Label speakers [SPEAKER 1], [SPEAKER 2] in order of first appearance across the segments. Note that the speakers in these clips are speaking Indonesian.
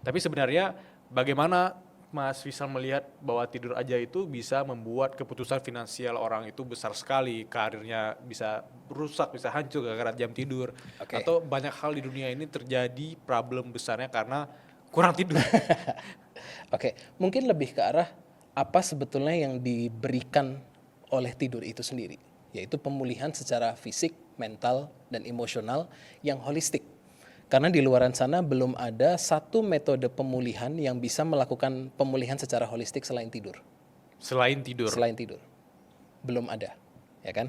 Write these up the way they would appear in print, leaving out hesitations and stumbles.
[SPEAKER 1] Tapi sebenarnya bagaimana Mas Wisal melihat bahwa tidur aja itu bisa membuat keputusan finansial orang itu besar sekali, karirnya bisa rusak, bisa hancur gara-gara jam tidur,
[SPEAKER 2] Oke.
[SPEAKER 1] atau banyak hal di dunia ini terjadi problem besarnya karena kurang tidur.
[SPEAKER 2] Oke, mungkin lebih ke arah apa sebetulnya yang diberikan oleh tidur itu sendiri, yaitu pemulihan secara fisik, mental, dan emosional yang holistik. Karena di luaran sana belum ada satu metode pemulihan yang bisa melakukan pemulihan secara holistik selain tidur.
[SPEAKER 1] Selain tidur.
[SPEAKER 2] Selain tidur, belum ada, ya kan?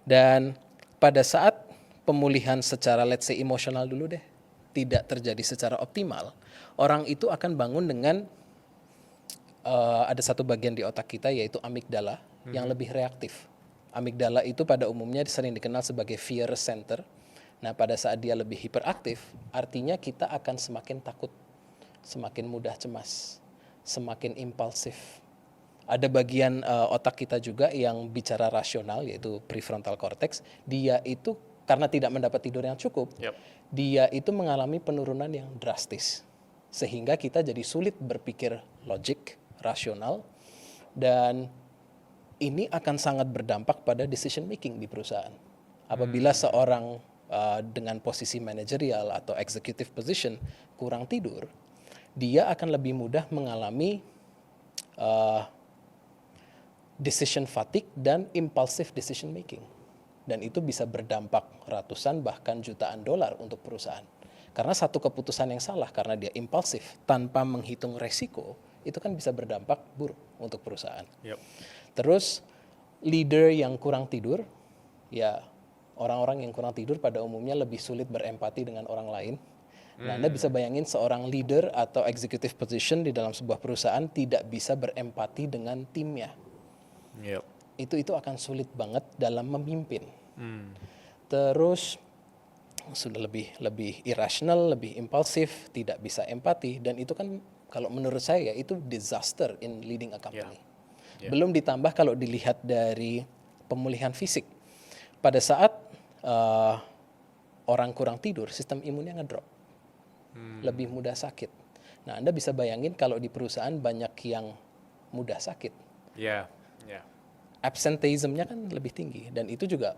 [SPEAKER 2] Dan pada saat pemulihan secara let's say emosional dulu deh, tidak terjadi secara optimal, orang itu akan bangun dengan ada satu bagian di otak kita yaitu amigdala yang lebih reaktif. Amigdala itu pada umumnya sering dikenal sebagai fear center. Nah, pada saat dia lebih hiperaktif, artinya kita akan semakin takut, semakin mudah cemas, semakin impulsif. Ada bagian otak kita juga yang bicara rasional yaitu prefrontal cortex. Dia itu karena tidak mendapat tidur yang cukup,
[SPEAKER 1] Yap.
[SPEAKER 2] dia itu mengalami penurunan yang drastis. Sehingga kita jadi sulit berpikir logik, rasional, dan ini akan sangat berdampak pada decision making di perusahaan. Apabila seorang dengan posisi manajerial atau executive position kurang tidur, dia akan lebih mudah mengalami decision fatigue dan impulsive decision making. Dan itu bisa berdampak ratusan bahkan jutaan dolar untuk perusahaan. Karena satu keputusan yang salah karena dia impulsif tanpa menghitung resiko, itu kan bisa berdampak buruk untuk perusahaan.
[SPEAKER 1] Yap.
[SPEAKER 2] Terus leader yang kurang tidur, ya orang-orang yang kurang tidur pada umumnya lebih sulit berempati dengan orang lain. Nah, Anda bisa bayangin seorang leader atau executive position di dalam sebuah perusahaan tidak bisa berempati dengan timnya.
[SPEAKER 1] Yap.
[SPEAKER 2] Itu akan sulit banget dalam memimpin. Terus sudah lebih irrational, lebih impulsif, tidak bisa empati, dan itu kan kalau menurut saya itu disaster in leading a company. Belum ditambah kalau dilihat dari pemulihan fisik. Pada saat orang kurang tidur, sistem imunnya ngedrop. Lebih mudah sakit. Nah, Anda bisa bayangin kalau di perusahaan banyak yang mudah sakit.
[SPEAKER 1] Ya. Ya.
[SPEAKER 2] Absenteeism-nya kan lebih tinggi dan itu juga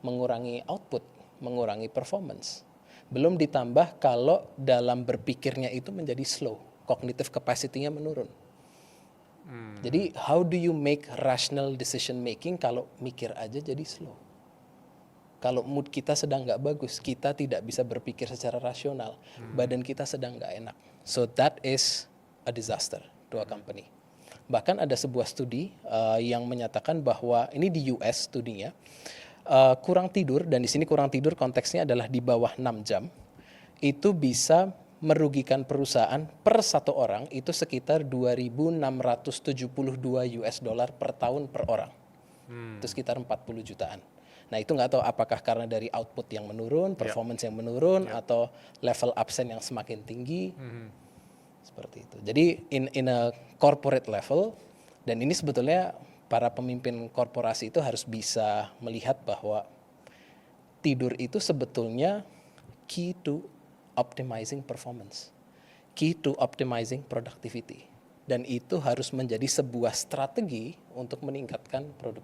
[SPEAKER 2] mengurangi output, mengurangi performance. Belum ditambah kalau dalam berpikirnya itu menjadi slow, cognitive capacity-nya menurun. Jadi how do you make rational decision making kalau mikir aja jadi slow? Kalau mood kita sedang nggak bagus, kita tidak bisa berpikir secara rasional, badan kita sedang nggak enak. So that is a disaster to a company. Bahkan ada sebuah studi yang menyatakan bahwa ini di US studinya, kurang tidur, dan di sini kurang tidur konteksnya adalah di bawah 6 jam, itu bisa merugikan perusahaan per satu orang itu sekitar 2.672 US dollar per tahun per orang. Itu sekitar 40 jutaan. Nah, itu nggak tahu apakah karena dari output yang menurun, performance yang menurun, atau level absen yang semakin tinggi. Seperti itu. Jadi in a corporate level, dan ini sebetulnya para pemimpin korporasi itu harus bisa melihat bahwa tidur itu sebetulnya key to optimizing performance, key to optimizing productivity. Dan itu harus menjadi sebuah strategi untuk meningkatkan produktivitas.